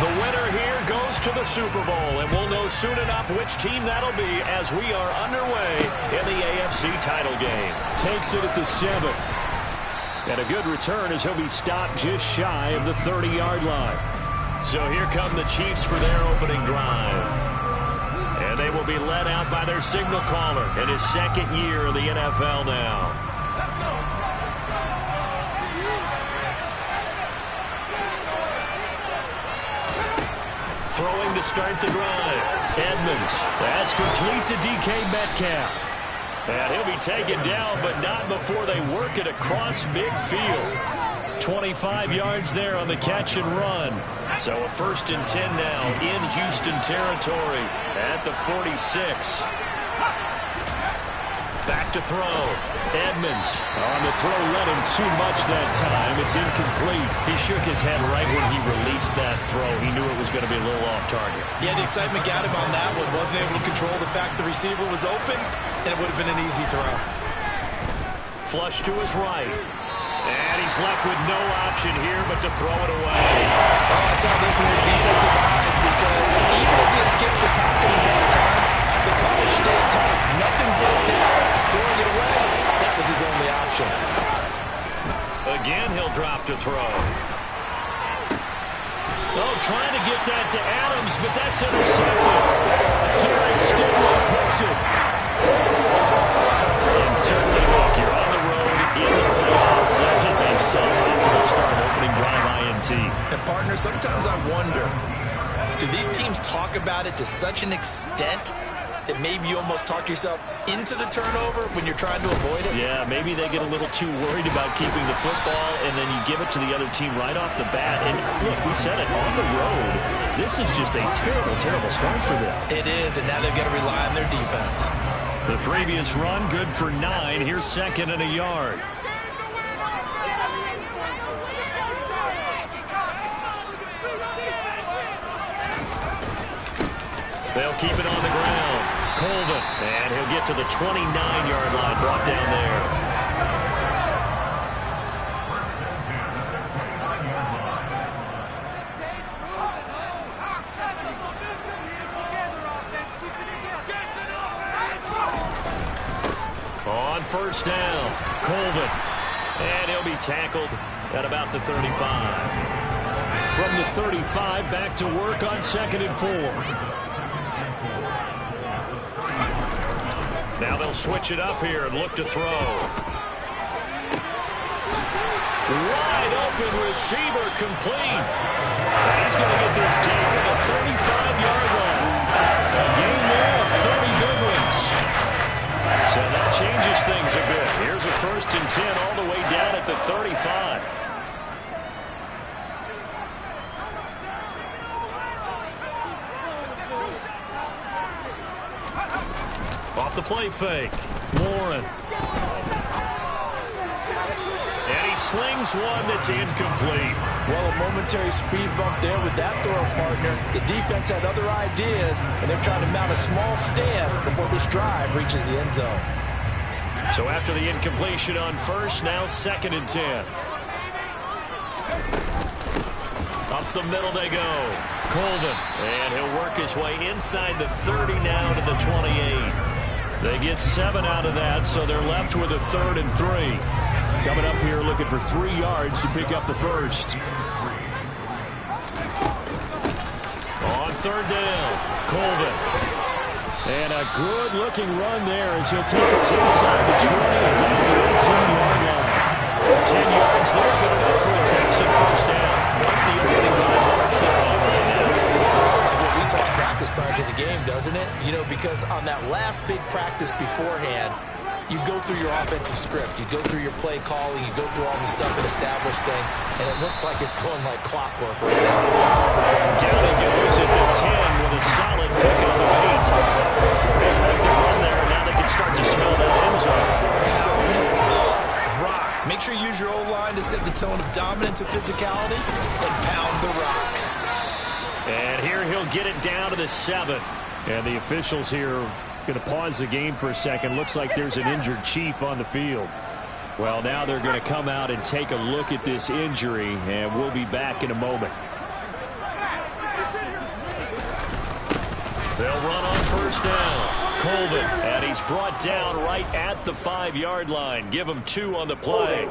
The winner here goes to the Super Bowl, and we'll know soon enough which team that'll be as we are underway in the AFC title game. Takes it at the 7. And a good return as he'll be stopped just shy of the 30-yard line. So here come the Chiefs for their opening drive. And they will be led out by their signal caller in his second year in the NFL now. Throwing to start the drive. Edmonds. That's complete to DK Metcalf. And he'll be taken down, but not before they work it across midfield. 25 yards there on the catch and run. So a 1st and 10 now in Houston territory at the 46. Back to throw. Edmonds on the throw, led him too much that time. It's incomplete. He shook his head right when he released that throw. He knew it was going to be a little off target. Yeah, the excitement got him on that one. Wasn't able to control the fact the receiver was open, and it would have been an easy throw. Flush to his right. And he's left with no option here but to throw it away. Oh, I saw this one with defensive eyes because even as he escaped the pocket in one time, the coverage stayed tight. Nothing broke down. Throwing it away, that was his only option. Again, he'll drop to throw. Oh, trying to get that to Adams, but that's intercepted. Derek Stingley picks it. And certainly, look, you're on the road in the playoffs. That is a suboptimal start opening drive INT. And, partner, sometimes I wonder, do these teams talk about it to such an extent that maybe you almost talk yourself into the turnover when you're trying to avoid it? Yeah, maybe they get a little too worried about keeping the football, and then you give it to the other team right off the bat. And look, we said it, on the road, this is just a terrible, terrible start for them. It is, and now they've got to rely on their defense. The previous run, good for 9. Here's 2nd and a yard. They'll keep it on the ground. Colvin, and he'll get to the 29-yard line, brought down there. On 1st down, Colvin, and he'll be tackled at about the 35. From the 35, back to work on 2nd and 4. Now they'll switch it up here and look to throw. Wide open receiver complete. He's going to get this down to the 35-yard line. A gain there of 30 good ones. So that changes things a bit. Here's a 1st and 10 all the way down at the 35. Off the play fake. Warren. And he slings one that's incomplete. Well, a momentary speed bump there with that throw, partner. The defense had other ideas, and they're trying to mount a small stand before this drive reaches the end zone. So after the incompletion on 1st, now 2nd and 10. Up the middle they go. Colvin. And he'll work his way inside the 30 now to the 28. They get 7 out of that, so they're left with a 3rd and 3. Coming up here looking for 3 yards to pick up the 1st. On 3rd down, Colvin. And a good-looking run there as he'll take it inside the 20 and down the 18-yard line. 10 yards there, good enough for a Texan 1st down. Quite the opening drive march they're on right now. It's a lot like what we saw in practice prior to the game, doesn't it? You know, because on that last big practice beforehand, you go through your offensive script. You go through your play calling. You go through all the stuff and establish things. And it looks like it's going like clockwork right now. Down he goes at the 10 with a solid pickup of 8. Pretty effective run there. Now they can start to smell that end zone. Pound the rock. Make sure you use your O-line to set the tone of dominance and physicality and pound the rock. And here he'll get it down to the 7. And the officials here going to pause the game for a second. Looks like there's an injured Chief on the field. Well, now they're going to come out and take a look at this injury, and we'll be back in a moment. They'll run on first down. Colvin, and he's brought down right at the 5-yard line. Give him 2 on the play.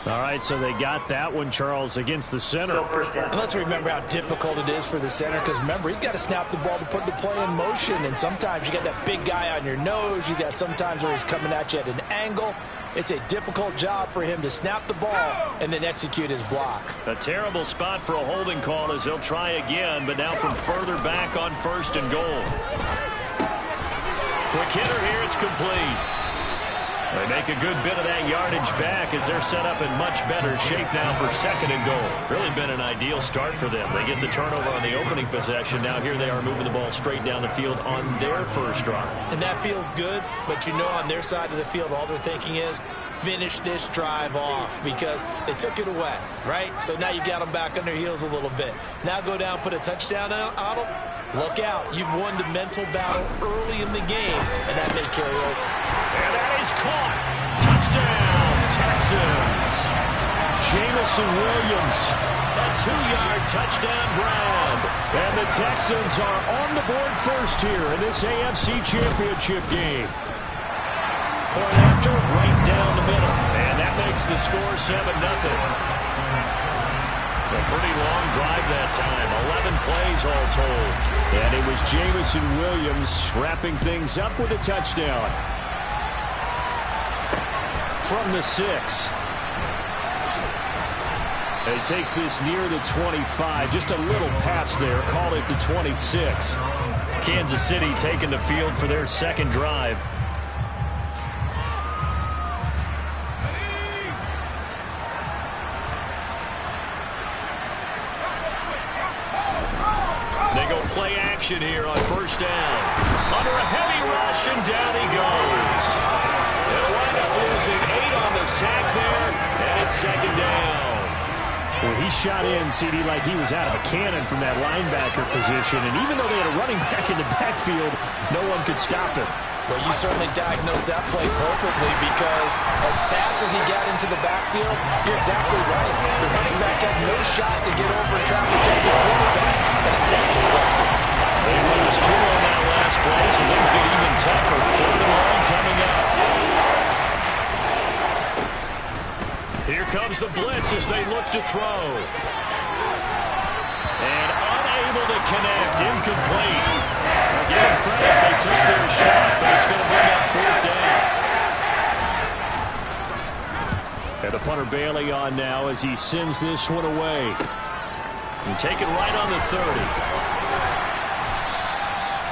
All right, so they got that one, Charles, against the center. And let's remember how difficult it is for the center, because remember, he's got to snap the ball to put the play in motion, and sometimes you got that big guy on your nose. You got sometimes where he's coming at you at an angle. It's a difficult job for him to snap the ball and then execute his block. A terrible spot for a holding call as they'll try again, but now from further back on first and goal. Quick hitter here, it's complete. They make a good bit of that yardage back as they're set up in much better shape now for second and goal. Really been an ideal start for them. They get the turnover on the opening possession. Now here they are moving the ball straight down the field on their first drive. And that feels good, but you know on their side of the field all they're thinking is finish this drive off because they took it away, right? So now you got them back on their heels a little bit. Now go down, put a touchdown on them. Look out. You've won the mental battle early in the game, and that may carry over. And that is caught. Touchdown, Texans. Jamison Williams. A 2-yard touchdown grab. And the Texans are on the board first here in this AFC Championship game. Point after, right down the middle. And that makes the score 7-0. A pretty long drive that time. 11 plays all told. And it was Jamison Williams wrapping things up with a touchdown. From the 6. And he takes this near the 25. Just a little pass there. Call it the 26. Kansas City taking the field for their second drive. They go play action here on first down. Under a heavy rush, and down he goes. They'll wind up losing 8 on the sack there, and it's second down. Well, he shot in, CD, like he was out of a cannon from that linebacker position. And even though they had a running back in the backfield, no one could stop him. Well, you certainly diagnosed that play perfectly because as fast as he got into the backfield, you're exactly right. The running back had no shot to get over and try to protect his quarterback, and a sack resulted. They lose 2 on that last play, so things get even tougher. 3rd and long coming up. Here comes the blitz as they look to throw. And unable to connect, incomplete. Again, credit, they took their shot, but it's going to bring up 4th down. And the punter Bailey on now as he sends this one away. And take it right on the 30.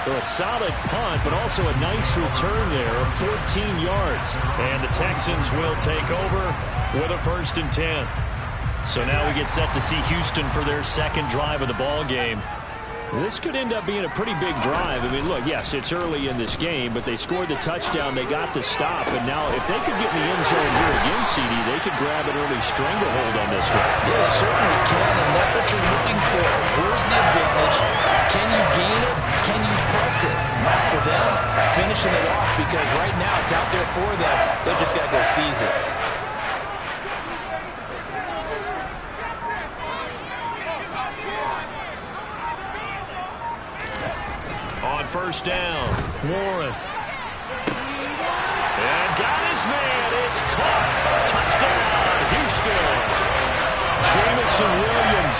So a solid punt, but also a nice return there of 14 yards. And the Texans will take over with a 1st and 10. So now we get set to see Houston for their second drive of the ball game. This could end up being a pretty big drive. I mean, look, yes, it's early in this game, but they scored the touchdown, they got the stop, and now if they could get in the end zone here again, CD, they could grab an early stranglehold on this one. Yeah, they certainly can, and that's what you're looking for. Where's the advantage? Can you gain it? Can you press it? For them, finishing it off, because right now it's out there for them. They just got to go seize it. On first down, Warren. And got his man. It's caught. Touchdown, Houston. Jamison Williams.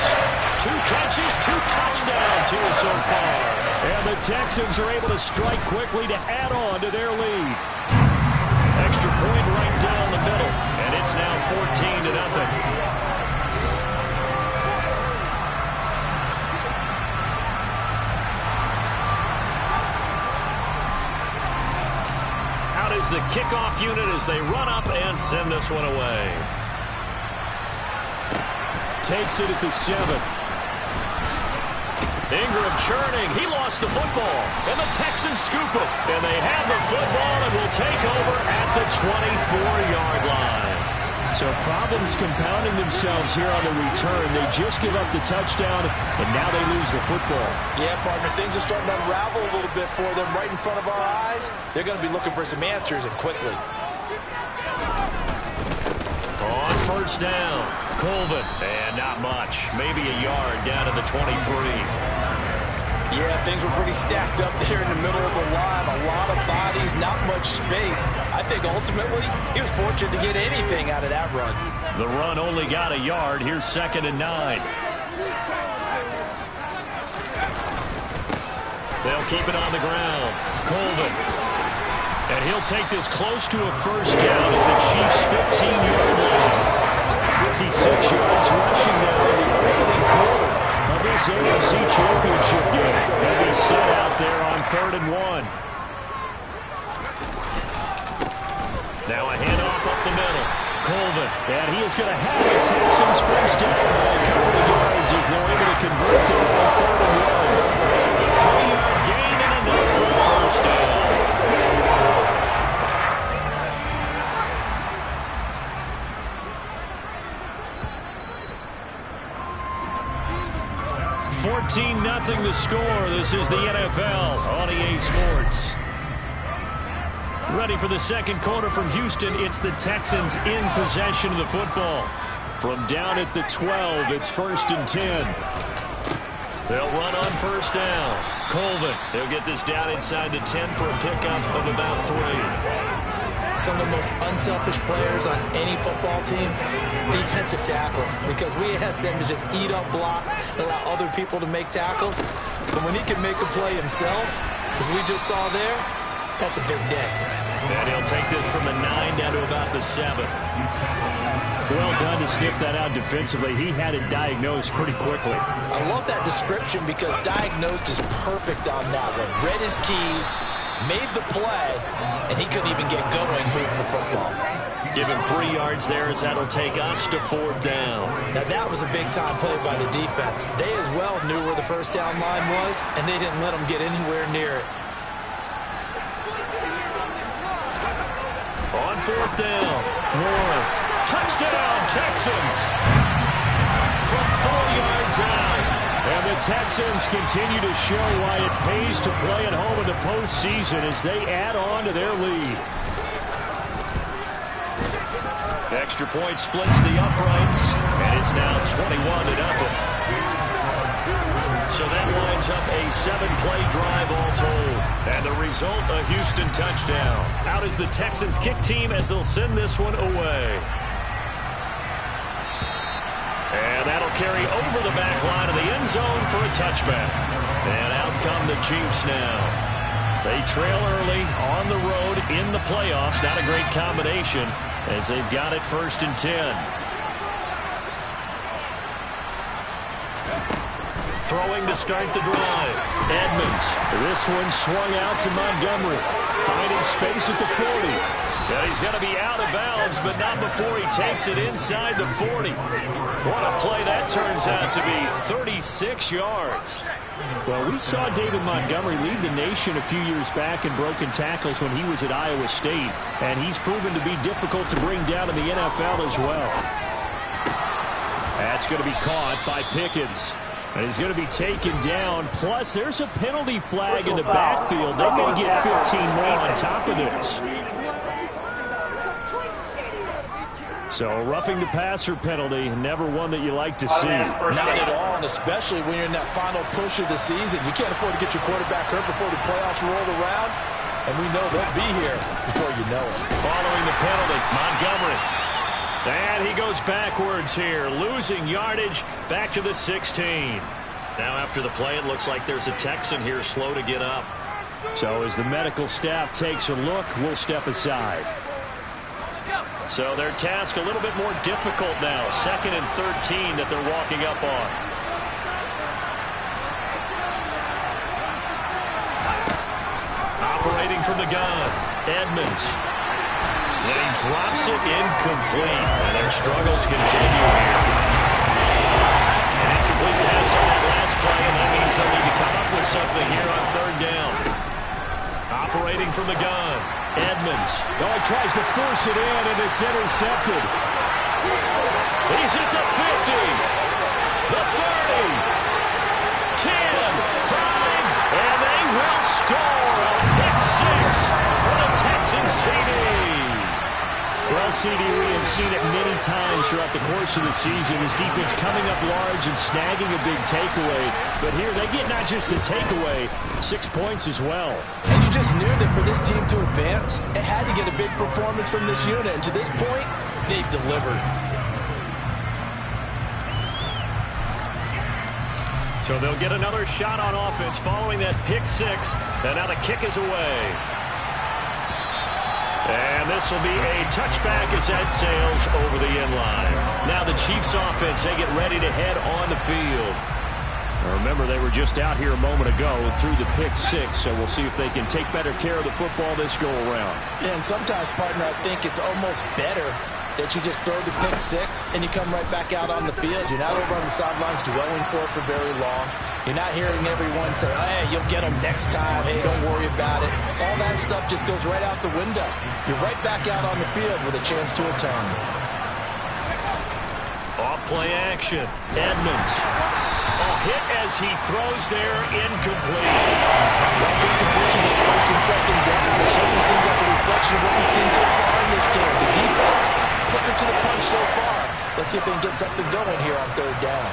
2 catches, 2 touchdowns here so far. And the Texans are able to strike quickly to add on to their lead. Extra point right down the middle. And it's now 14-0. Is the kickoff unit as they run up and send this one away. Takes it at the 7. Ingram churning. He lost the football. And the Texans scoop it. And they have the football and will take over at the 24-yard line. So problems compounding themselves here on the return. They just give up the touchdown, and now they lose the football. Yeah, partner, things are starting to unravel a little bit for them right in front of our eyes. They're going to be looking for some answers, and quickly. On first down, Colvin. And not much. Maybe a yard down to the 23. Yeah, things were pretty stacked up there in the middle of the line. A lot of bodies, not much space. I think ultimately he was fortunate to get anything out of that run. The run only got a yard. Here's 2nd and 9. They'll keep it on the ground. Colvin. And he'll take this close to a first down at the Chiefs' 15-yard line. 56 yards rushing now in the opening quarter of this AFC Championship game. They'll be set out there on 3rd and 1. Now a handoff up the middle. Colvin. And he is going to have the Texans first down by a couple of yards as they're able to convert there on 3rd and 1. A 3-yard gain and enough for a first down. Nothing the score. This is the NFL on EA Sports. Ready for the second quarter from Houston. It's the Texans in possession of the football. From down at the 12, it's 1st and 10. They'll run on first down. Colvin. They'll get this down inside the 10 for a pickup of about 3. Some of the most unselfish players on any football team, defensive tackles, because we ask them to just eat up blocks and allow other people to make tackles. But when he can make a play himself, as we just saw there, that's a big day. And he'll take this from the 9 down to about the 7. Well done to sniff that out defensively. He had it diagnosed pretty quickly. I love that description because diagnosed is perfect on that one. Read his keys, made the play, and he couldn't even get going moving the football. Give him 3 yards there as that'll take us to 4th down. Now that was a big-time play by the defense. They as well knew where the first down line was, and they didn't let them get anywhere near it. On 4th down, Warren. Touchdown, Texans! From 4 yards out. And the Texans continue to show why it pays to play at home in the postseason as they add on to their lead. Extra point splits the uprights, and it's now 21-0. So that lines up a 7-play drive all told. And the result, a Houston touchdown. Out is the Texans kick team as they'll send this one away. And that'll carry over the back line of the end zone for a touchback. And out come the Chiefs now. They trail early on the road in the playoffs. Not a great combination as they've got it 1st and 10. Throwing to start the drive. Edmonds. This one swung out to Montgomery. Finding space at the 40. And he's going to be out of bounds, but not before he takes it inside the 40. What a play that turns out to be. 36 yards. Well, we saw David Montgomery lead the nation a few years back in broken tackles when he was at Iowa State, and he's proven to be difficult to bring down in the NFL as well. That's going to be caught by Pickens. And he's going to be taken down. Plus, there's a penalty flag in the backfield. They may get 15 more on top of this. So a roughing the passer penalty, never one that you like to see. Not at all, and especially when you're in that final push of the season. You can't afford to get your quarterback hurt before the playoffs roll around, and we know they'll be here before you know it. Following the penalty, Montgomery. And he goes backwards here, losing yardage back to the 16. Now after the play, it looks like there's a Texan here slow to get up. So as the medical staff takes a look, we'll step aside. So their task a little bit more difficult now. 2nd and 13 that they're walking up on. Operating from the gun, Edmonds. And he drops it incomplete. And their struggles continue here. An incomplete pass on that last play, and that means they'll need to come up with something here on 3rd down. Operating from the gun, Edmonds. Oh, he tries to force it in, and it's intercepted. He's at the 50, the 30, 10, 5, and they will score a pick 6 for the Texans TV. Well, CD, we have seen it many times throughout the course of the season. This defense coming up large and snagging a big takeaway. But here they get not just the takeaway, 6 points as well. And you just knew that for this team to advance, it had to get a big performance from this unit. And to this point, they've delivered. So they'll get another shot on offense following that pick six. And now the kick is away. And this will be a touchback as that sails over the end line. Now the Chiefs offense, they get ready to head on the field. Remember, they were just out here a moment ago through the pick six, so we'll see if they can take better care of the football this go-around. Yeah, and sometimes, partner, I think it's almost better that you just throw the pick six and you come right back out on the field. You're not over on the sidelines dwelling for it for very long. You're not hearing everyone say, hey, you'll get them next time. Hey, don't worry about it. All that stuff just goes right out the window. You're right back out on the field with a chance to atone. Off play action. Edmonds. A hit as he throws there, incomplete. Incompletions on first and second down. It certainly seems like a reflection of what we've seen so far in this game. The defense, quicker to the punch so far. Let's see if they can get something going here on third down.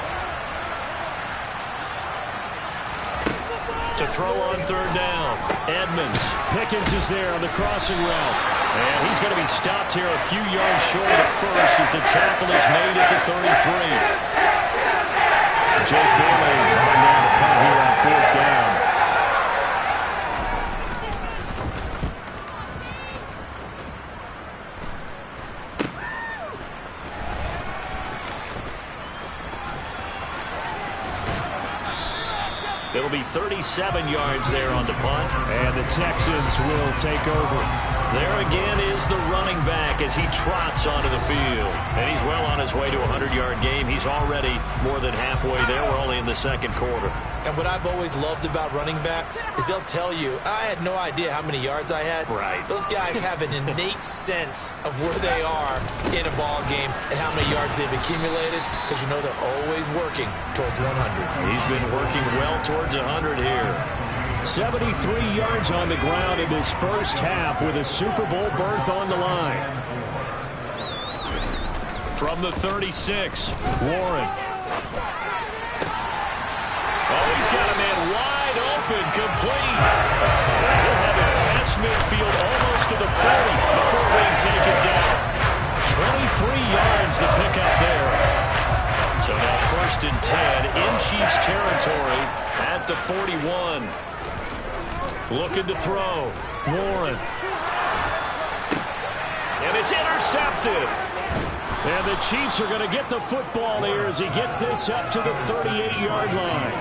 To throw on third down, Edmonds. Pickens is there on the crossing route. And he's going to be stopped here a few yards short of first as the tackle is made at the 33. Jake Bailey on down the punt here on fourth down. It'll be 37 yards there on the punt. And the Texans will take over. There again is the running back as he trots onto the field. And he's well on his way to a 100-yard game. He's already more than halfway there. We're only in the second quarter. And what I've always loved about running backs is they'll tell you, I had no idea how many yards I had. Right. Those guys have an innate sense of where they are in a ball game and how many yards they've accumulated, because you know they're always working towards 100. He's been working well towards 100 here. 73 yards on the ground in his first half with a Super Bowl berth on the line. From the 36, Warren. Oh, he's got a man wide open, complete. He'll have it past midfield almost to the 40 before being taken down. 23 yards the pickup there. So now first and 10 in Chiefs territory at the 41. Looking to throw. Warren. And it's intercepted. And the Chiefs are going to get the football here as he gets this up to the 38-yard line.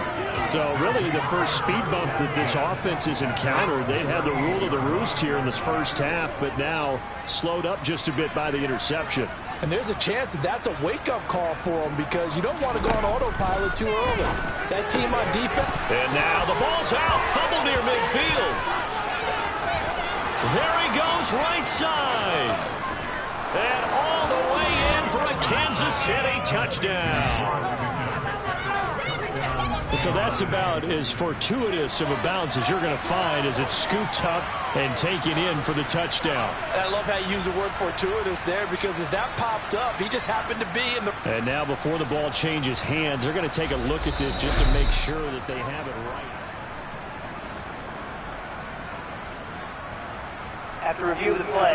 So really the first speed bump that this offense has encountered. They've had the rule of the roost here in this first half, but now slowed up just a bit by the interception. And there's a chance that that's a wake-up call for them, because you don't want to go on autopilot too early. That team on defense. And now the ball's out. Fumble near midfield. There he goes right side. And all the way in for a Kansas City touchdown. So that's about as fortuitous of a bounce as you're going to find as it's scooped up and taken in for the touchdown. And I love how you use the word fortuitous there, because as that popped up, he just happened to be in the... And now before the ball changes hands, they're going to take a look at this just to make sure that they have it right. After review of the play,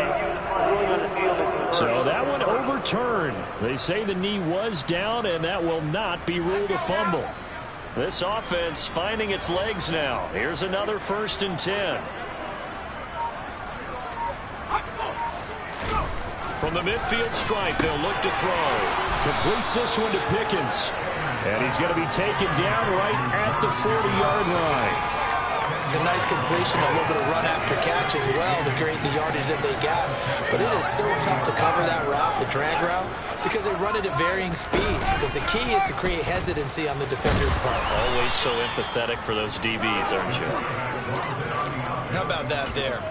ruling on the field is... So that one overturned. They say the knee was down, and that will not be ruled a fumble. This offense finding its legs now. Here's another first and 10. From the midfield stripe, they'll look to throw. Completes this one to Pickens. And he's going to be taken down right at the 40-yard line. It's a nice completion, a little bit of run after catch as well to create the yardage that they got. But it is so tough to cover that route, the drag route, because they run it at varying speeds. Because the key is to create hesitancy on the defender's part. Always so empathetic for those DBs, aren't you? How about that there?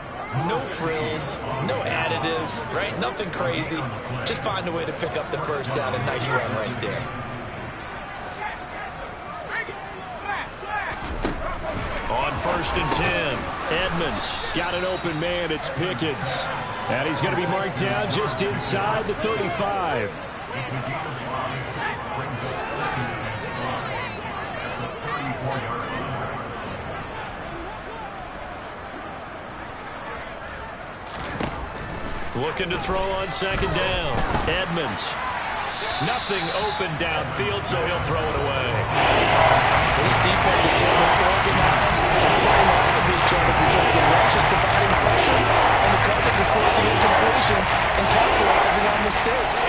No frills, no additives, right? Nothing crazy. Just find a way to pick up the first down. A nice run right there. On first and 10, Edmonds. Got an open man. It's Pickens. And he's going to be marked down just inside the 35. Looking to throw on second down. Edmonds. Nothing open downfield, so he'll throw it away. These defenses are organized and playing off of each other because the rush is providing pressure and the coverage is forcing incompletions and capitalizing on mistakes.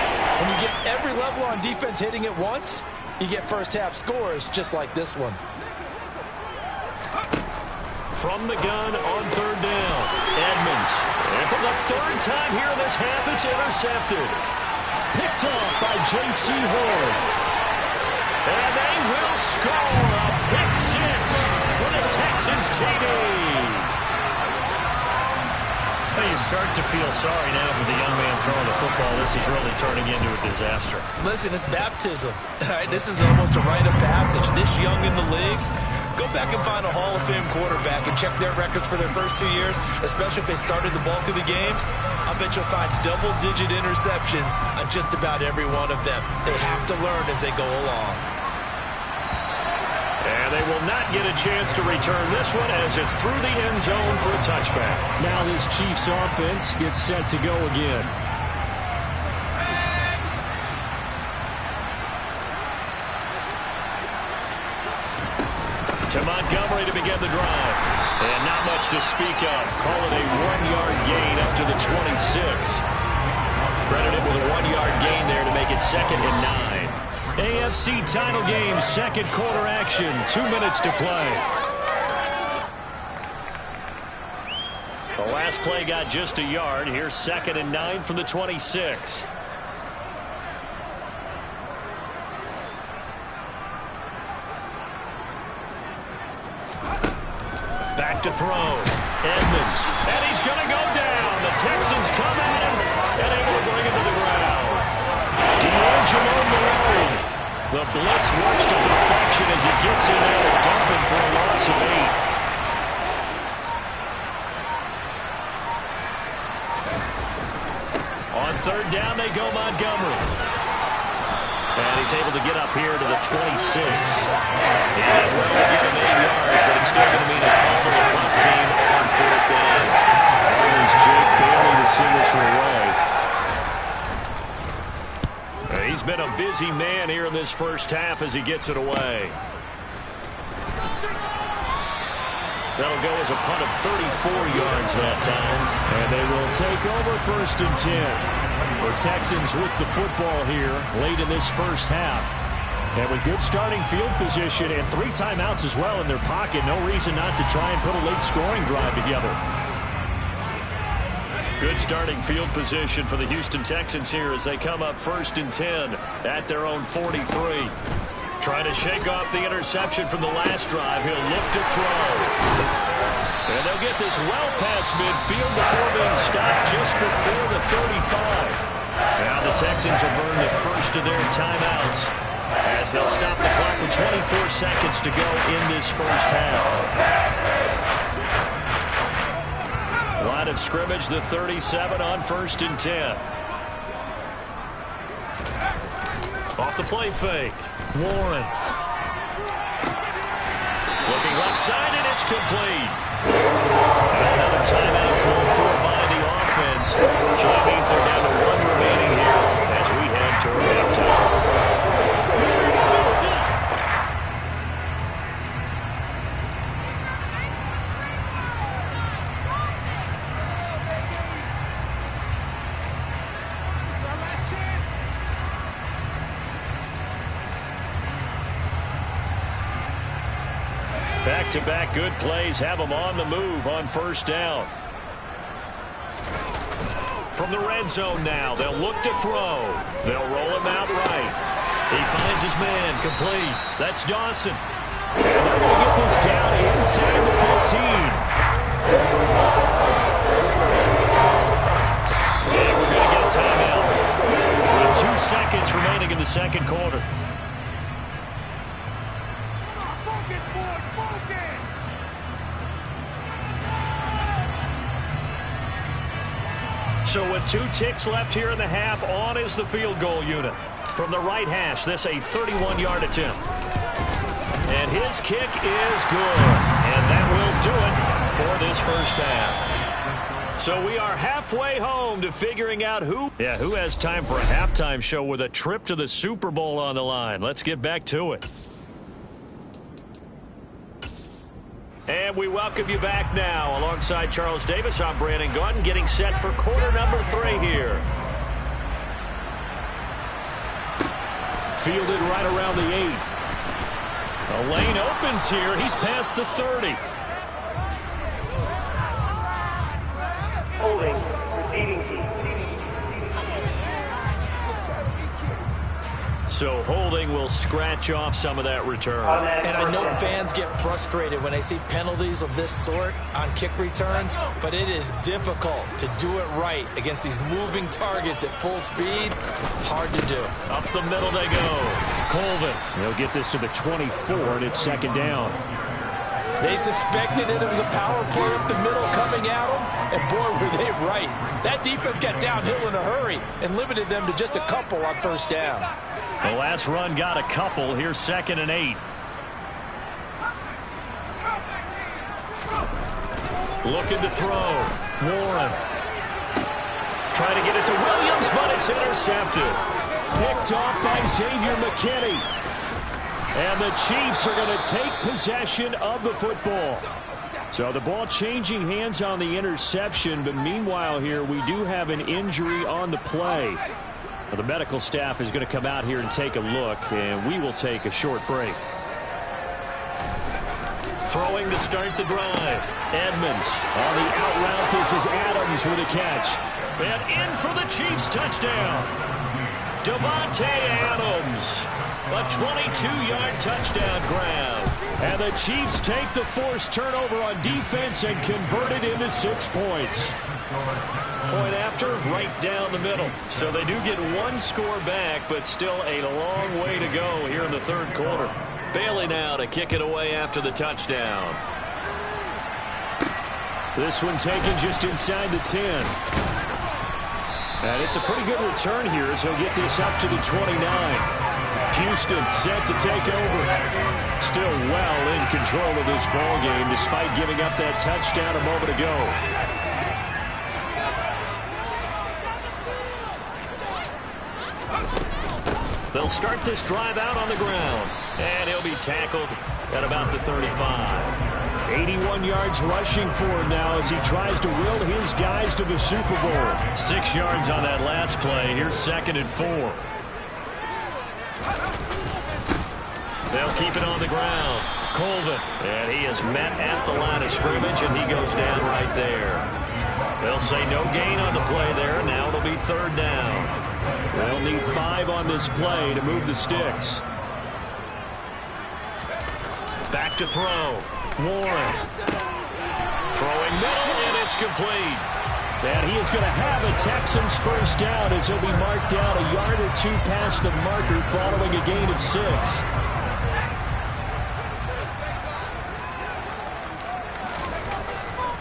When you get every level on defense hitting at once, you get first half scores just like this one. From the gun on third down, Edmonds. And for the third time here in this half, it's intercepted. Picked off by J.C. Horn. And they will score a pick six for the Texans TD. Well, you start to feel sorry now for the young man throwing the football. This is really turning into a disaster. Listen, it's baptism. All right, this is almost a rite of passage. This young in the league, go back and find a Hall of Fame quarterback and check their records for their first 2 years, especially if they started the bulk of the games. I bet you'll find double-digit interceptions on just about every one of them. They have to learn as they go along. And they will not get a chance to return this one as it's through the end zone for a touchback. Now this Chiefs offense gets set to go again. To Montgomery to begin the drive. And not much to speak of. Call it a 1-yard gain up to the 26. Credited with a 1-yard gain there to make it 2nd and 9. AFC title game, second quarter action. 2 minutes to play. The last play got just a yard. Here's 2nd and 9 from the 26. Back to throw. Edmonds. And he's going to go down. The Texans come at him and able to bring him to the ground. D'Angelo Malone. The blitz works to perfection as he gets in there and dump him for a loss of 8. On third down, they go Montgomery. And he's able to get up here to the 26. And well, they give him 8 yards, but it's still going to mean a call for the punt team on fourth down. There's Jake Bailey to send this one away. He's been a busy man here in this first half as he gets it away. That'll go as a punt of 34 yards that time. And they will take over 1st and 10. The Texans with the football here late in this first half. And with good starting field position and 3 timeouts as well in their pocket, no reason not to try and put a late scoring drive together. Good starting field position for the Houston Texans here as they come up 1st and 10 at their own 43. Trying to shake off the interception from the last drive. He'll look to throw. And they'll get this well past midfield before being stopped just before the 35. Now the Texans will burn the first of their timeouts as they'll stop the clock with 24 seconds to go in this first half. Line of scrimmage, the 37 on 1st and 10. Off the play fake. Warren. Looking left side, and it's complete. And another timeout called for by the offense. Which means they're down to 1 remaining here as we head toward halftime. Back-to-back good plays have them on the move on 1st down. From the red zone now, they'll look to throw. They'll roll him out right. He finds his man, complete. That's Dawson. And they're going to get this down inside the 15. And we're going to get a timeout. With 2 seconds remaining in the second quarter. So with 2 ticks left here in the half, on is the field goal unit. From the right hash, this a 31-yard attempt. And his kick is good. And that will do it for this first half. So we are halfway home to figuring out who has time for a halftime show with a trip to the Super Bowl on the line. Let's get back to it. And we welcome you back now. Alongside Charles Davis, I'm Brandon Gaudin, getting set for quarter number 3 here. Fielded right around the 8. A lane opens here. He's past the 30. Holding, receiving team. So holding will scratch off some of that return. And I know fans get frustrated when they see penalties of this sort on kick returns, but it is difficult to do it right against these moving targets at full speed. Hard to do. Up the middle they go. Colvin. They'll get this to the 24, and it's second down. They suspected it was a power play up the middle coming at them, and boy, were they right. That defense got downhill in a hurry and limited them to just a couple on first down. The last run got a couple. Here's 2nd and 8. Looking to throw. Warren. Trying to get it to Williams, but it's intercepted. Picked off by Xavier McKinney. And the Chiefs are going to take possession of the football. So the ball changing hands on the interception, but meanwhile here we do have an injury on the play. Well, the medical staff is going to come out here and take a look, and we will take a short break. Throwing to start the drive. Edmonds on the out route. This is Adams with a catch. And in for the Chiefs touchdown. Davante Adams. A 22-yard touchdown grab. And the Chiefs take the forced turnover on defense and convert it into 6 points. Point after, right down the middle. So they do get 1 score back, but still a long way to go here in the 3rd quarter. Bailey now to kick it away after the touchdown. This one taken just inside the 10. And it's a pretty good return here as he'll get this up to the 29. Houston set to take over. Still well in control of this ball game despite giving up that touchdown a moment ago. They'll start this drive out on the ground. And he'll be tackled at about the 35. 81 yards rushing for him now as he tries to will his guys to the Super Bowl. 6 yards on that last play. Here's 2nd and 4. They'll keep it on the ground. Colvin. And he is met at the line of scrimmage, and he goes down right there. They'll say no gain on the play there. Now it'll be 3rd down. They'll need 5 on this play to move the sticks. Back to throw. Warren. Throwing middle, and it's complete. And he is going to have a Texans first down as he'll be marked down a yard or 2 past the marker following a gain of 6.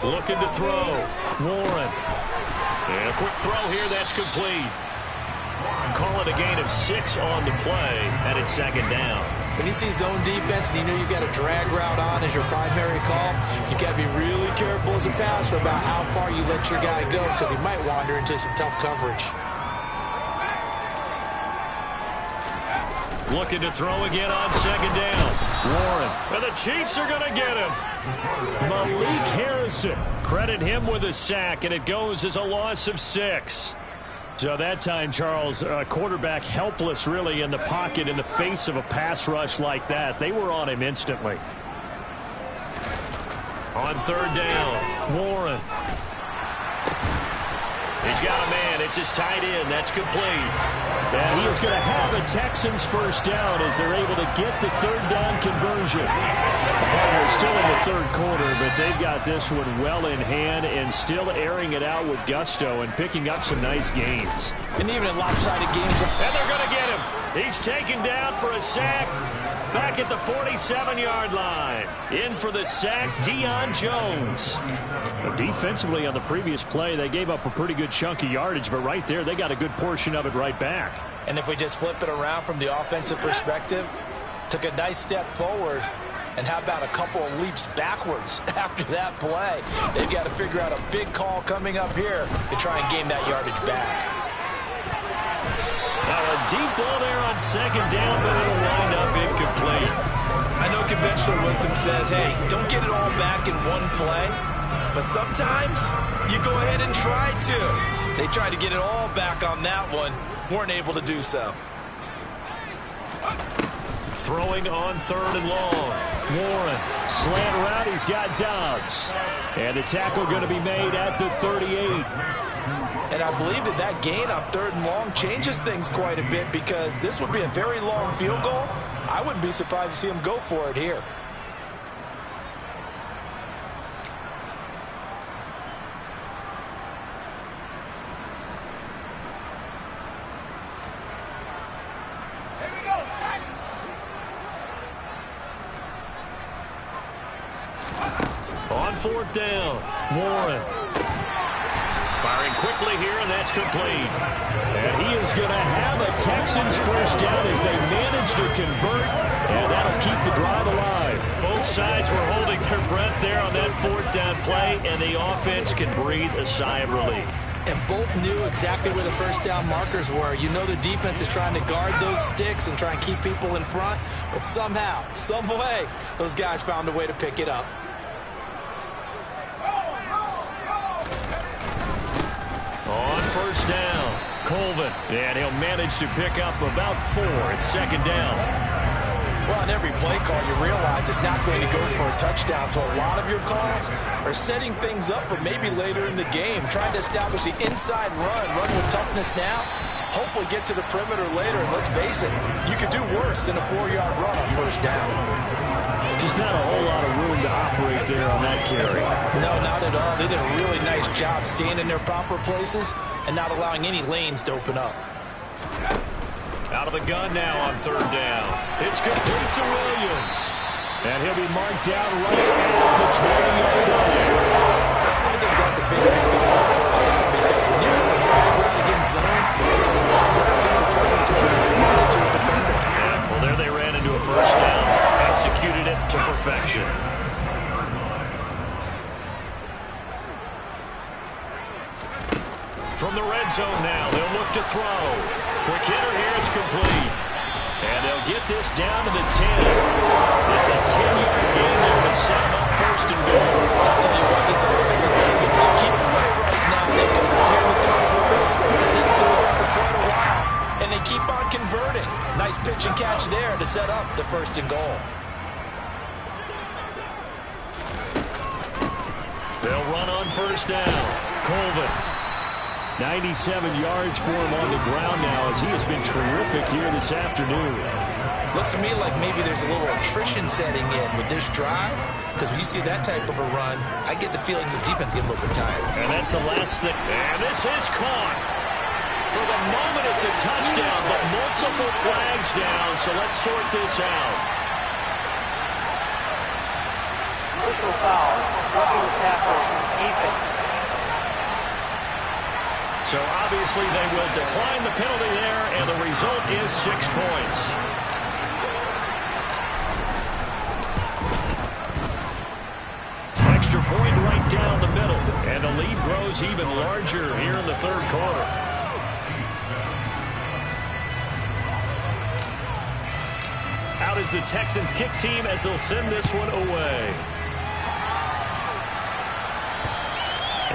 Looking to throw. Warren. And a quick throw here. That's complete. Call it a gain of 6 on the play, and it's 2nd down. When you see zone defense and you know you've got a drag route on as your primary call, you've got to be really careful as a passer about how far you let your guy go because he might wander into some tough coverage. Looking to throw again on 2nd down. Warren. And the Chiefs are going to get him. Malik Harrison. Credit him with a sack, and it goes as a loss of 6. So that time, Charles, quarterback helpless really in the pocket in the face of a pass rush like that. They were on him instantly. On 3rd down, Warren. He's got a man. It's his tight end. That's complete. And he is going to have a Texans first down as they're able to get the 3rd down conversion. They're still in the 3rd quarter, but they've got this one well in hand and still airing it out with gusto and picking up some nice gains. And even in lopsided games. And they're going to get him. He's taken down for a sack. back at the 47-yard line. In for the sack, Deion Jones. Defensively on the previous play, they gave up a pretty good chunk of yardage, but right there, they got a good portion of it right back. And if we just flip it around from the offensive perspective, took a nice step forward, and how about a couple of leaps backwards after that play? They've got to figure out a big call coming up here to try and gain that yardage back. Now a deep ball there on second down, but it'll wind up incomplete. I know conventional wisdom says, hey, don't get it all back in one play, but sometimes you go ahead and try to. They tried to get it all back on that one, weren't able to do so. Throwing on third and long. Warren, slant route, he's got Dobbs. And the tackle going to be made at the 38. And I believe that gain on third and long changes things quite a bit, because this would be a very long field goal. I wouldn't be surprised to see him go for it here. On fourth down, Warren. Firing quickly here, and that's complete. And he is going to have a Texans first down as they manage to convert, and that'll keep the drive alive. Both sides were holding their breath there on that fourth down play, and the offense can breathe a sigh of relief. And both knew exactly where the first down markers were. You know the defense is trying to guard those sticks and try and keep people in front, but somehow, some way, those guys found a way to pick it up. On first down, Colvin, and he'll manage to pick up about 4 at second down. Well, on every play call, you realize it's not going to go for a touchdown, so a lot of your calls are setting things up for maybe later in the game, trying to establish the inside run with toughness now, hopefully get to the perimeter later, and let's face it, you could do worse than a 4-yard run on first down. Just not a whole lot of room to operate there on that carry. No, not at all. They did a really nice job staying in their proper places and not allowing any lanes to open up. Out of the gun now on third down. It's complete to Williams. And he'll be marked down right at the 20-yard line. I think that's a big pickup for first down, because when you're in a drag route against zone, sometimes that's going to trouble because you're going to run into a defender. Yeah, well, there they ran into a first down. Executed it to perfection. From the red zone now, they'll look to throw. Quick hitter here, it's complete. And they'll get this down to the 10. It's a 10-yard gain there to set them up first and goal. I'll tell you what, this offense is going to keep it away right now. They've come prepared with their quarterback. This is for quite a while, and they keep on converting. Nice pitch and catch there to set up the first and goal. They'll run on first down. Colvin. 97 yards for him on the ground now, as he has been terrific here this afternoon. Looks to me like maybe there's a little attrition setting in with this drive, because when you see that type of a run, I get the feeling the defense get a little bit tired. And that's the last thing. And this is caught. For the moment, it's a touchdown, but multiple flags down, so let's sort this out. Personal foul, roughing the tackle, defense. So obviously they will decline the penalty there, and the result is 6 points. Extra point right down the middle, and the lead grows even larger here in the third quarter. Out is the Texans kick team as they'll send this one away.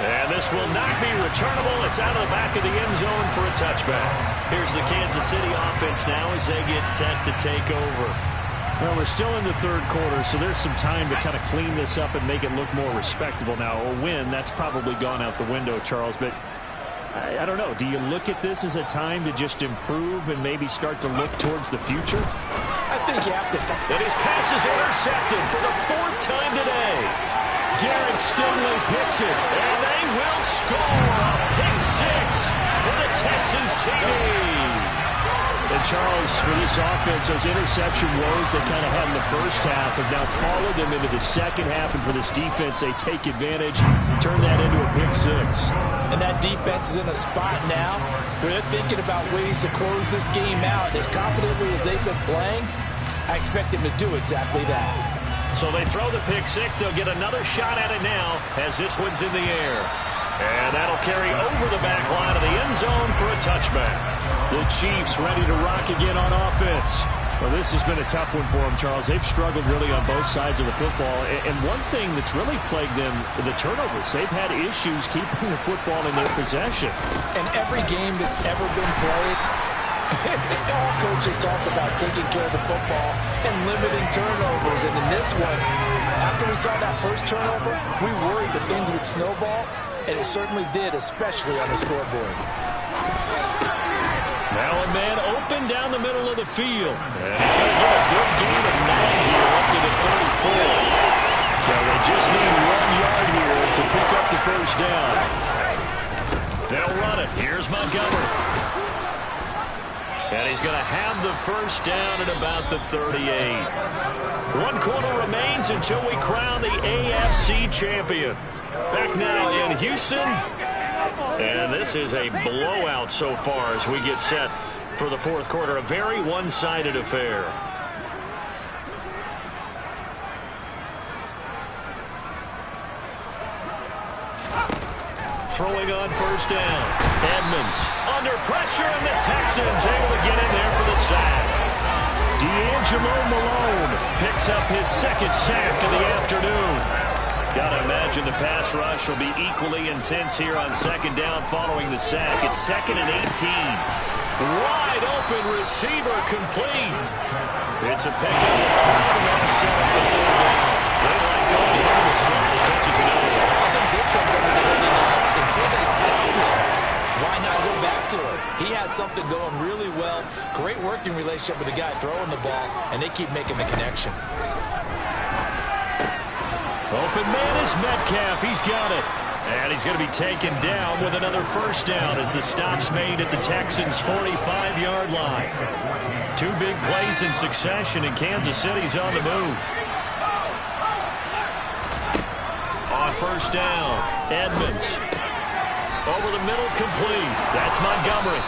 And this will not be returnable. It's out of the back of the end zone for a touchback. Here's the Kansas City offense now as they get set to take over. Well, we're still in the third quarter, so there's some time to kind of clean this up and make it look more respectable now. A win, that's probably gone out the window, Charles, but I don't know. Do you look at this as a time to just improve and maybe start to look towards the future? I think you have to. And his pass is intercepted for the 4th time today. Derek Stingley picks it, and they will score a pick 6 for the Texans team. And Charles, for this offense, those interception woes they kind of had in the first half have now followed them into the second half, and for this defense, they take advantage, turn that into a pick six. And that defense is in a spot now where they're thinking about ways to close this game out. As confidently as they've been playing, I expect them to do exactly that. So they throw the pick six. They'll get another shot at it now as this one's in the air. And that'll carry over the back line of the end zone for a touchback. The Chiefs ready to rock again on offense. Well, this has been a tough one for them, Charles. They've struggled really on both sides of the football. And one thing that's really plagued them, the turnovers. They've had issues keeping the football in their possession. In every game that's ever been played, all coaches talk about taking care of the football and limiting turnovers. And in this one, after we saw that first turnover, we worried that things would snowball. And it certainly did, especially on the scoreboard. Now a man open down the middle of the field. And he's going to get a good gain of 9 here up to the 34. So they just need 1 yard here to pick up the first down. They'll run it. Here's Montgomery. And he's going to have the first down at about the 38. 1 quarter remains until we crown the AFC champion. Back now in Houston. And this is a blowout so far as we get set for the fourth quarter. A very one-sided affair. Throwing on first down. Edmonds under pressure, and the Texans able to get in there for the sack. D'Angelo Malone Picks up his second sack of the afternoon. Got to imagine the pass rush will be equally intense here on second down following the sack. It's 2nd and 18. Wide open receiver complete. It's a pick up of 12 yards set up the 4th down. They like going to him in the slot. He catches another one. I think this comes under the heading of until they stop him, why not go back to it? He has something going really well. Great working relationship with the guy throwing the ball, and they keep making the connection. Open man is Metcalf. He's got it. And he's going to be taken down with another first down as the stop's made at the Texans' 45-yard line. 2 big plays in succession, and Kansas City's on the move. On first down, Edmonds. Over the middle, complete. That's Montgomery.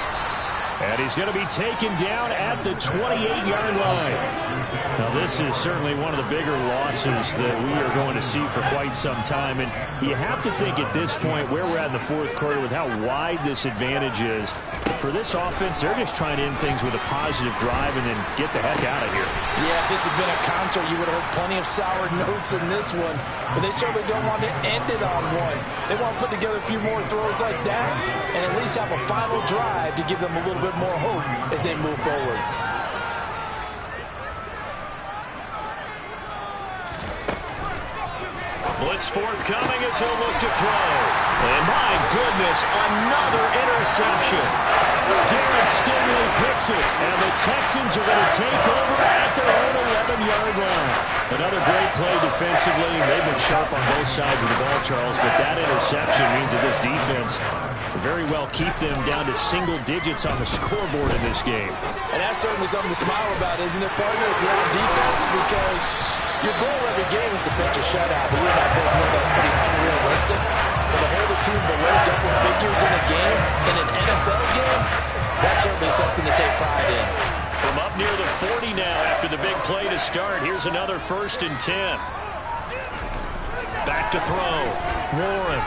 And he's going to be taken down at the 28-yard line. Now, this is certainly one of the bigger losses that we are going to see for quite some time. And you have to think at this point where we're at in the fourth quarter with how wide this advantage is. For this offense, they're just trying to end things with a positive drive and then get the heck out of here. Yeah, if this had been a counter, you would have heard plenty of sour notes in this one. But they certainly don't want to end it on one. They want to put together a few more throws like that and at least have a final drive to give them a little bit more hope as they move forward. Blitz forthcoming as he'll look to throw. And my goodness, another interception. Darren Stingley picks it, and the Texans are going to take over at their own 11-yard line. Another great play defensively. They've been sharp on both sides of the ball, Charles, but that interception means that this defense will very well keep them down to single digits on the scoreboard in this game. And that's certainly something to smile about, isn't it, partner? If you're on defense, because your goal every game is to pitch a shutout, but you and I both know that's pretty unrealistic. But to hold a team below double figures in a game, in an NFL game, that's certainly something to take pride in. From up near the 40 now after the big play to start, here's another 1st and 10. Back to throw. Warren.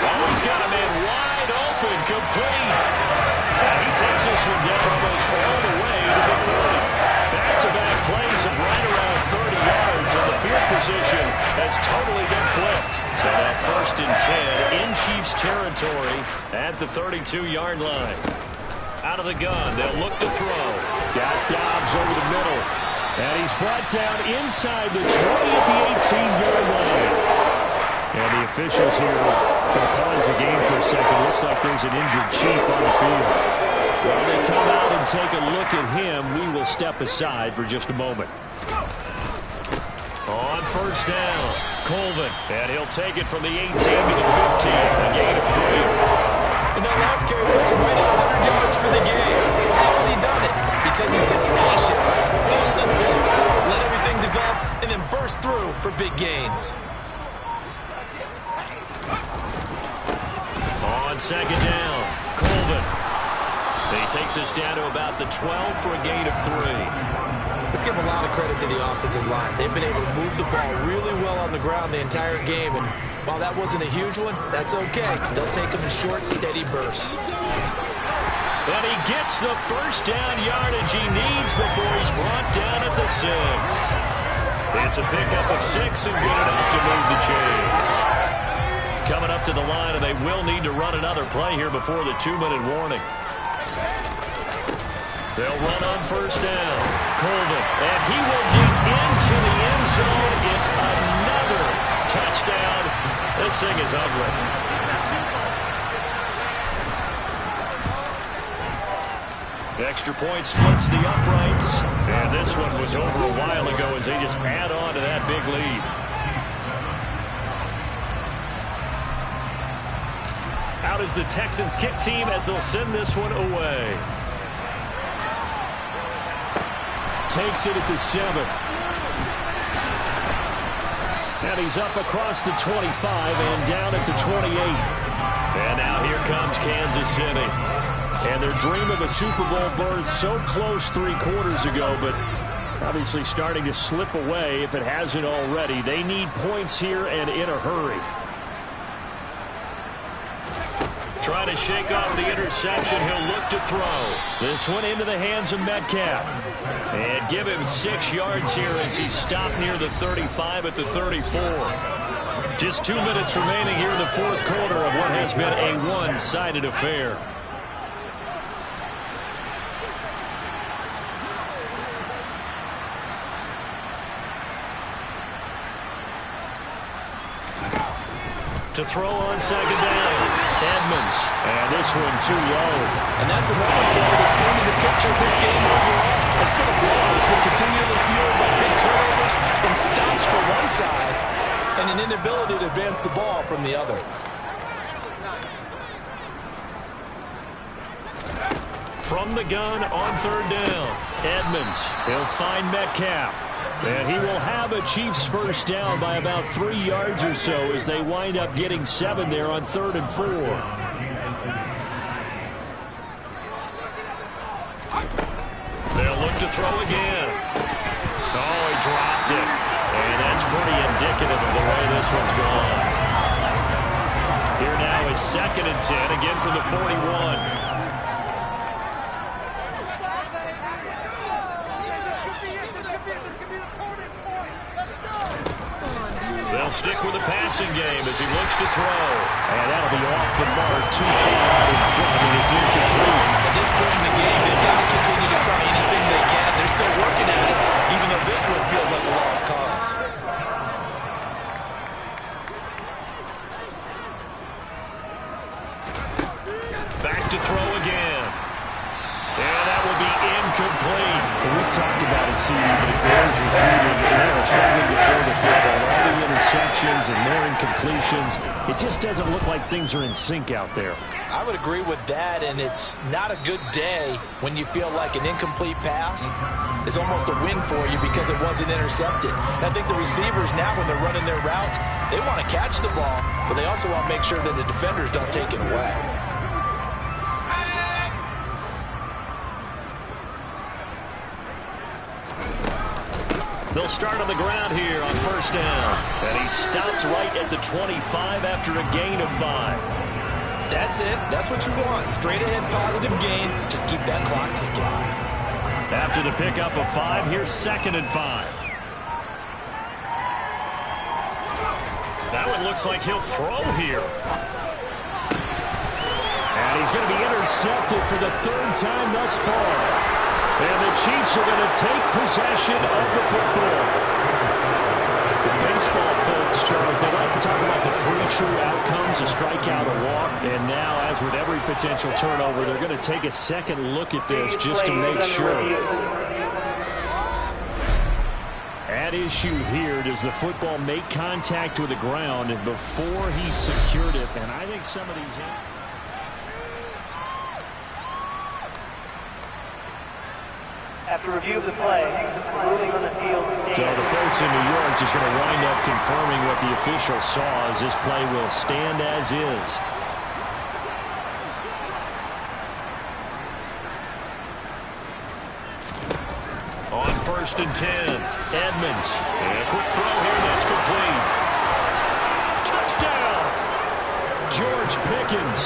Oh, he's got a man wide open, complete. And he takes this one down almost all the way to the 30. Back-to-back plays of right around 30 yards, and the field position has totally been flipped. So now 1st and 10 in Chiefs territory at the 32-yard line. Out of the gun, they'll look to throw. Got Dobbs over the middle. And he's brought down inside the 20 at the 18-yard line. And the officials here going to pause the game for a second. Looks like there's an injured Chief on the field. While they come out and take a look at him, we will step aside for just a moment. On first down, Colvin. And he'll take it from the 18 to the 15. A gain of 3. And that last carry puts him right at 100 yards for the on second down. Colvin. He takes us down to about the 12 for a gain of 3. Let's give a lot of credit to the offensive line. They've been able to move the ball really well on the ground the entire game. And while that wasn't a huge one, that's okay. They'll take them in short, steady bursts. And he gets the first down yardage he needs before he's brought down at the 6. It's a pickup of 6 and good enough to move the chains. Coming up to the line, and they will need to run another play here before the 2-minute warning. They'll run on first down. Colvin, and he will get into the end zone. It's another touchdown. This thing is ugly. Extra point splits the uprights. And this one was over a while ago as they just add on to that big lead. Out is the Texans kick team as they'll send this one away. Takes it at the 7. And he's up across the 25 and down at the 28. And now here comes Kansas City. And their dream of a Super Bowl berth so close 3 quarters ago, but obviously starting to slip away if it hasn't already. They need points here and in a hurry. Trying to shake off the interception. He'll look to throw. This one into the hands of Metcalf. And give him 6 yards here as he's stopped near the 35 at the 34. Just 2 minutes remaining here in the fourth quarter of what has been a one-sided affair. To throw on second down. Edmonds. And this one too low. And that's another thing that has painted the picture of this game overall. It's been a blowout. It's been continually fueled by big turnovers and stops for one side and an inability to advance the ball from the other. From the gun on third down. Edmonds. He'll find Metcalf. And he will have a Chiefs first down by about 3 yards or so as they wind up getting 7 there on 3rd and 4. They'll look to throw again. Oh, he dropped it. And that's pretty indicative of the way this one's gone. Here now is 2nd and 10, again from the 41. They'll stick with the passing game as he looks to throw. And that'll be off the mark, too far out in front, and it's incomplete. At this point in the game, they've got to continue to try anything they can. They're still working at it, even though this one feels like a lost cause. Back to throw again. And that will be incomplete. Well, we've talked about it, CD, but it bears repeating. They are struggling to throw the football. All the interceptions and more incompletions. It just doesn't look like things are in sync out there. I would agree with that, and it's not a good day when you feel like an incomplete pass is almost a win for you because it wasn't intercepted. And I think the receivers now, when they're running their routes, they want to catch the ball, but they also want to make sure that the defenders don't take it away. They'll start on the ground here on first down. And he stopped right at the 25 after a gain of 5. That's it. That's what you want. Straight ahead positive gain. Just keep that clock ticking. After the pickup of 5, here's 2nd and 5. That one looks like he'll throw here. And he's going to be intercepted for the 3rd time thus far. And the Chiefs are going to take possession of the football. The baseball folks, Charles, they like to talk about the 3 true outcomes, a strikeout, a walk. And now, as with every potential turnover, they're going to take a second look at this just to make sure. At issue here, does the football make contact with the ground before he secured it? And I think some of these... After review of the play, ruling on the field stands. So the folks in New York just going to wind up confirming what the official saw as this play will stand as is. 1st and 10. Edmonds. And a quick throw here. That's complete. Touchdown. George Pickens.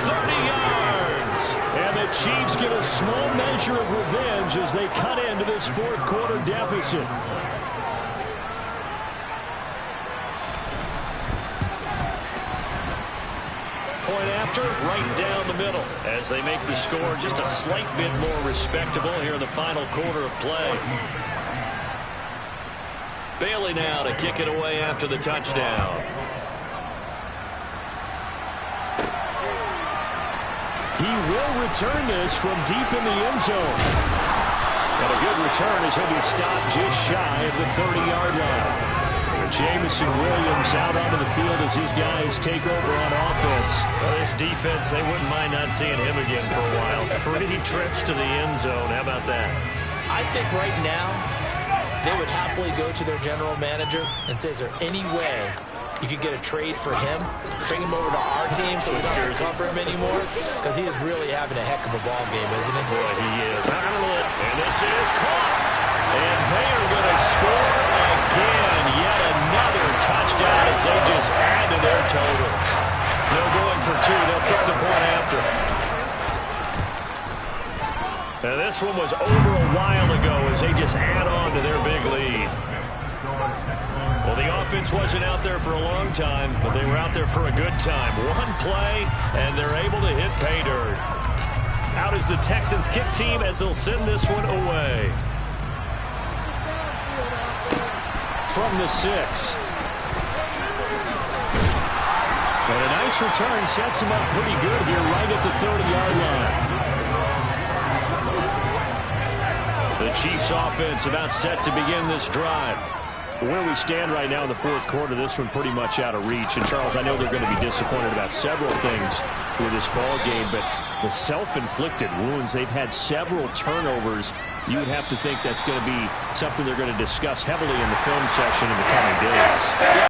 30 yards. And the Chiefs get a small measure of revenge as they cut into this fourth quarter deficit. Point after, right down the middle as they make the score just a slight bit more respectable here in the final quarter of play. Bailey now to kick it away after the touchdown. He will return this from deep in the end zone. And a good return as he'll be stopped just shy of the 30-yard line. Jameson Williams out onto the field as these guys take over on offense. Well, this defense, they wouldn't mind not seeing him again for a while. 3 trips to the end zone. How about that? I think right now they would happily go to their general manager and say, is there any way you could get a trade for him, bring him over to our team so we don't have to cover him anymore? Because he is really having a heck of a ball game, isn't he? Boy, he is. And this is caught. And they are going to score again. Yet another touchdown as they just add to their totals. They're going for 2. They'll kick the point after. And this one was over a while ago as they just add on to their big lead. Well, the offense wasn't out there for a long time, but they were out there for a good time. One play, and they're able to hit pay dirt. Out is the Texans kick team as they'll send this one away. From the 6. And a nice return sets him up pretty good here right at the 30-yard line. The Chiefs offense about set to begin this drive. Where we stand right now in the fourth quarter, this one pretty much out of reach. And, Charles, I know they're going to be disappointed about several things with this ball game, but the self-inflicted wounds, they've had several turnovers. You would have to think that's going to be something they're going to discuss heavily in the film section in the coming days.